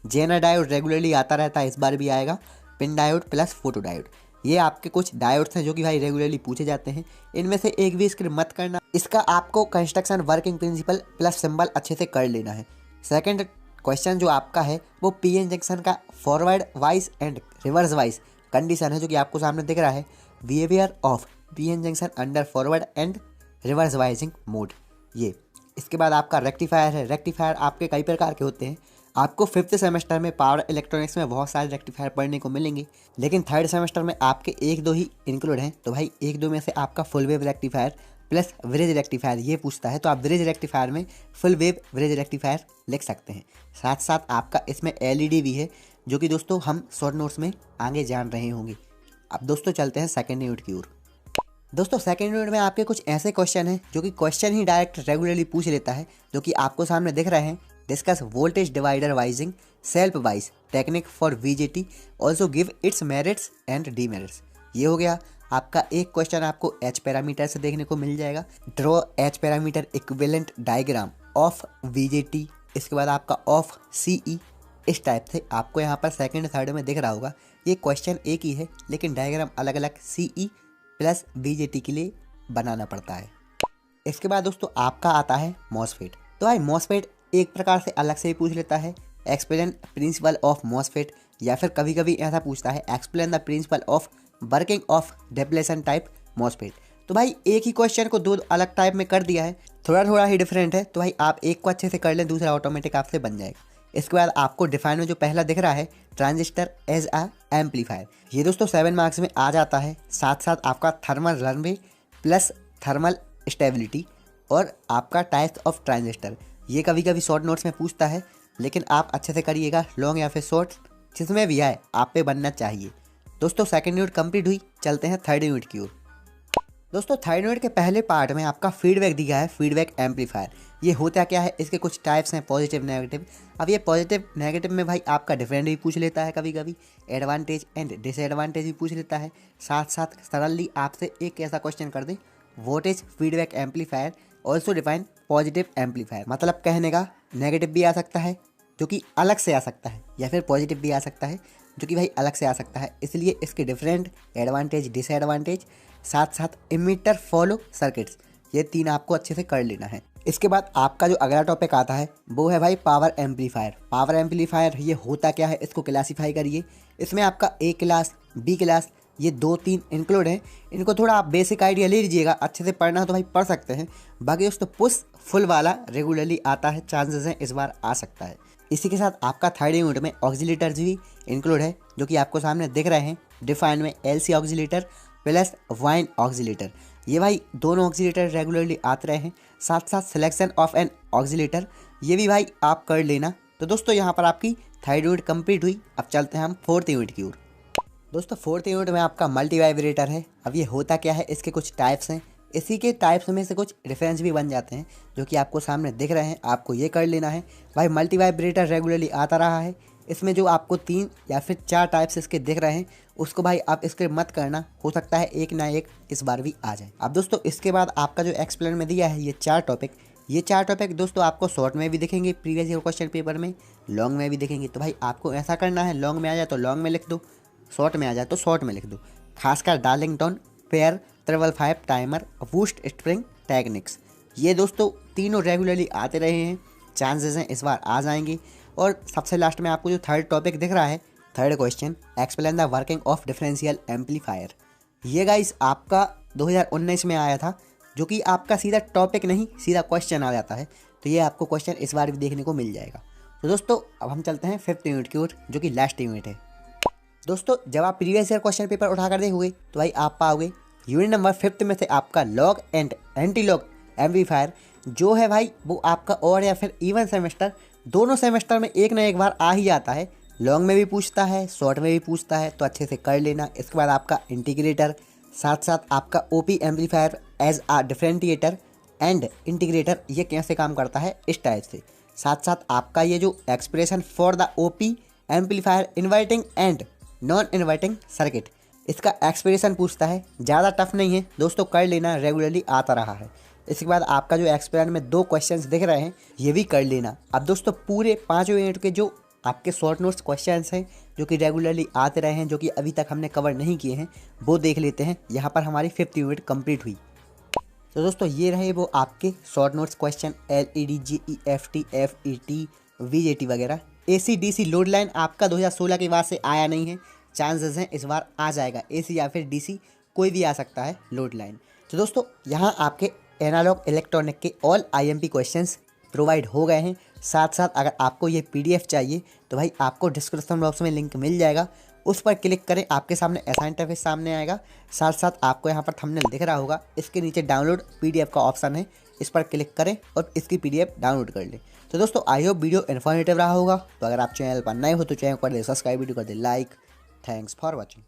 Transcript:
Jenner diode regularly आता रहता है, इस बार भी आएगा। Pin diode plus photo diode, ये आपके कुछ डायोड्स हैं जो कि भाई रेगुलरली पूछे जाते हैं। इनमें से एक भी स्किप मत करना। इसका आपको construction, working principle plus symbol अच्छे से कर लेना है। सेकंड क्वेश्चन जो आपका है वो पीएन जंक्शन का forward bias and reverse bias condition है, जो कि आपको सामने दिख रहा है। Behaviour of PN junction under forward and reverse biasing mode, ये। इसके बाद आपका रेक्टिफायर है। रेक्टिफायर आपके कई प्रकार के होते हैं। आपको 5th सेमेस्टर में पावर इलेक्ट्रॉनिक्स में बहुत सारे रेक्टिफायर पढ़ने को मिलेंगे, लेकिन 3rd सेमेस्टर में आपके 1-2 ही इंक्लूड हैं। तो भाई 1-2 में से आपका full wave rectifier plus bridge rectifier ये पूछता है, तो आप ब्रिज रेक्टिफायर में फुल वेव ब्रिज रेक्टिफायर लिख सकते हैं। साथ साथ आपका इसमें एलईडी भी है, जो कि दोस्तों हम शॉर्ट नोट्स में आगे जान रहे होंगे। अब दोस्तों चलते हैं सेकेंड यूनिट की ओर। दोस्तों सेकेंड यूनिट में आपके कुछ ऐसे क्वेश्चन हैं जो कि क्वेश्चन ही डायरेक्ट रेगुलरली पूछ लेता है, जो कि आपको सामने दिख रहे हैं। Discuss voltage divider biasing self bias technique for BJT, also give its merits and demerits, ये हो गया आपका एक क्वेश्चन। आपको एच पैरामीटर से देखने को मिल जाएगा। Draw h parameter equivalent diagram of BJT, इसके बाद आपका ऑफ सीई, इस टाइप से आपको यहाँ पर सेकंड थर्ड में दिख रहा होगा। ये क्वेश्चन एक ही है, लेकिन डायग्राम अलग अलग सीई प्लस वीजेटी के लिए बनाना पड़ता है। इसके बाद दोस्तों आपका आता है मॉसफेट। तो भाई मॉसफेट एक प्रकार से अलग से ही पूछ लेता है, एक्सप्लेन प्रिंसिपल ऑफ मॉसफेट, या फिर कभी कभी ऐसा पूछता है explain the principle of working of depletion type MOSFET. तो भाई एक ही क्वेश्चन को 2 अलग टाइप में कर दिया है, थोड़ा थोड़ा ही डिफरेंट है। तो भाई आप एक को अच्छे से कर लें, दूसरा ऑटोमेटिक आपसे बन जाएगा। इसके बाद आपको डिफाइन में जो पहला दिख रहा है ट्रांजिस्टर एज अ एम्पलीफायर, ये दोस्तों 7 मार्क्स में आ जाता है। साथ साथ आपका thermal runway plus thermal stability और आपका टाइप्स ऑफ ट्रांजिस्टर, ये कभी कभी शॉर्ट नोट्स में पूछता है, लेकिन आप अच्छे से करिएगा। लॉन्ग या फिर शॉर्ट जिसमें भी आए आप पे बनना चाहिए। दोस्तों सेकंड यूनिट कंप्लीट हुई, चलते हैं थर्ड यूनिट की ओर। दोस्तों थर्ड यूनिट के पहले पार्ट में आपका फीडबैक दिया है, फीडबैक एम्पलीफायर। ये होता क्या है, इसके कुछ टाइप्स हैं, पॉजिटिव नेगेटिव। अब ये पॉजिटिव नेगेटिव में भाई आपका डिफरेंट भी पूछ लेता है, कभी कभी एडवांटेज एंड डिसएडवांटेज भी पूछ लेता है। साथ साथ सरली आपसे एक ऐसा क्वेश्चन कर दे, what is feedback amplifier also define positive amplifier, मतलब कहने का नेगेटिव भी आ सकता है जो कि अलग से आ सकता है, या फिर पॉजिटिव भी आ सकता है जो कि भाई अलग से आ सकता है। इसलिए इसके डिफरेंट एडवांटेज डिसएडवांटेज, साथ साथ इमीटर फॉलो सर्किट्स, ये 3 आपको अच्छे से कर लेना है। इसके बाद आपका जो अगला टॉपिक आता है वो है भाई पावर एम्पलीफायर। पावर एम्पलीफायर ये होता क्या है, इसको क्लासीफाई करिए। इसमें आपका ए क्लास, बी क्लास, ये 2-3 इंक्लूड हैं। इनको थोड़ा आप बेसिक आइडिया ले लीजिएगा, अच्छे से पढ़ना हो तो भाई पढ़ सकते हैं। बाकी दोस्तों पुश फुल वाला रेगुलरली आता है, चांसेस हैं इस बार आ सकता है। इसी के साथ आपका थर्ड यूनिट में ऑक्सीलेटर्स भी इंक्लूड है, जो कि आपको सामने दिख रहे हैं। डिफाइन में LC oscillator plus wine oscillator, ये भाई दोनों ऑक्सीलेटर रेगुलरली आते रहे हैं। साथ साथ सिलेक्शन ऑफ एन ऑक्सीलेटर, ये भी भाई आप कर लेना। तो दोस्तों यहाँ पर आपकी थर्ड यूनिट कंप्लीट हुई। अब चलते हैं हम फोर्थ यूनिट की ओर। दोस्तों फोर्थ यूनिट में आपका मल्टी वाइब्रेटर है। अब ये होता क्या है, इसके कुछ टाइप्स हैं, इसी के टाइप्स में से कुछ रेफरेंस भी बन जाते हैं, जो कि आपको सामने दिख रहे हैं। आपको ये कर लेना है भाई। मल्टी वाइब्रेटर रेगुलरली आता रहा है, इसमें जो आपको 3 या फिर 4 टाइप्स इसके दिख रहे हैं, उसको भाई आप इसके मत करना, हो सकता है एक ना एक इस बार भी आ जाए। अब दोस्तों इसके बाद आपका जो एक्सप्लेन में दिया है ये 4 टॉपिक, ये 4 टॉपिक दोस्तों आपको शॉर्ट में भी दिखेंगे प्रीवियस ईयर क्वेश्चन पेपर में, लॉन्ग में भी दिखेंगे। तो भाई आपको ऐसा करना है, लॉन्ग में आ जाए तो लॉन्ग में लिख दो, शॉर्ट में आ जाए तो शॉर्ट में लिख दो। खासकर Darlington, pair, 555 timer, boost spring techniques, ये दोस्तों तीनों रेगुलरली आते रहे हैं, चांसेस हैं इस बार आ जाएंगे। और सबसे लास्ट में आपको जो थर्ड टॉपिक दिख रहा है, third question, explain the working of differential amplifier, ये गाइस आपका 2019 में आया था, जो कि आपका सीधा टॉपिक नहीं सीधा क्वेश्चन आ जाता है। तो ये आपको क्वेश्चन इस बार भी देखने को मिल जाएगा। तो दोस्तों अब हम चलते हैं 5th यूनिट की ओर, जो कि लास्ट यूनिट है। दोस्तों जब आप प्रीवियस ईयर क्वेश्चन पेपर उठाकर देखोगे तो भाई आप पाओगे यूनिट नंबर 5th में से आपका log and anti log amplifier जो है भाई, वो आपका और या फिर इवन सेमेस्टर, दोनों सेमेस्टर में एक ना एक बार आ ही जाता है। लॉन्ग में भी पूछता है, शॉर्ट में भी पूछता है, तो अच्छे से कर लेना। इसके बाद आपका इंटीग्रेटर, साथ साथ आपका op amplifier as a differentiator and integrator, ये कैसे काम करता है इस टाइप से। साथ साथ आपका ये जो expression for the OP amplifier inverting and non inverting circuit, इसका एक्सप्रेशन पूछता है। ज़्यादा टफ नहीं है दोस्तों, कर लेना, रेगुलरली आता रहा है। इसके बाद आपका जो एक्सपेरिमेंट में 2 क्वेश्चंस दिख रहे हैं, ये भी कर लेना। अब दोस्तों पूरे 5 यूनिट के जो आपके शॉर्ट नोट्स क्वेश्चंस हैं जो कि रेगुलरली आते रहे हैं, जो कि अभी तक हमने कवर नहीं किए हैं, वो देख लेते हैं। यहाँ पर हमारी 5th यूनिट कंप्लीट हुई। तो दोस्तों ये रहे वो आपके short notes question LED GEFT FET VJT वगैरह। AC DC लोड लाइन आपका 2016 के बाद से आया नहीं है, चांसेस हैं इस बार आ जाएगा। AC या फिर DC कोई भी आ सकता है लोड लाइन। तो दोस्तों यहाँ आपके एनालॉग इलेक्ट्रॉनिक के ऑल IMP क्वेश्चंस प्रोवाइड हो गए हैं। साथ साथ अगर आपको ये PDF चाहिए तो भाई आपको डिस्क्रिप्शन बॉक्स में लिंक मिल जाएगा, उस पर क्लिक करें, आपके सामने ऐसा इंटरफेस सामने आएगा। साथ साथ आपको यहाँ पर थंबनेल दिख रहा होगा, इसके नीचे डाउनलोड PDF का ऑप्शन है, इस पर क्लिक करें और इसकी PDF डाउनलोड कर लें। तो दोस्तों आई होप वीडियो इन्फॉर्मेटिव रहा होगा। तो अगर आप चैनल पर नए हो तो चैनल को कर दे सब्सक्राइब, वीडियो कर they like. Thanks for watching.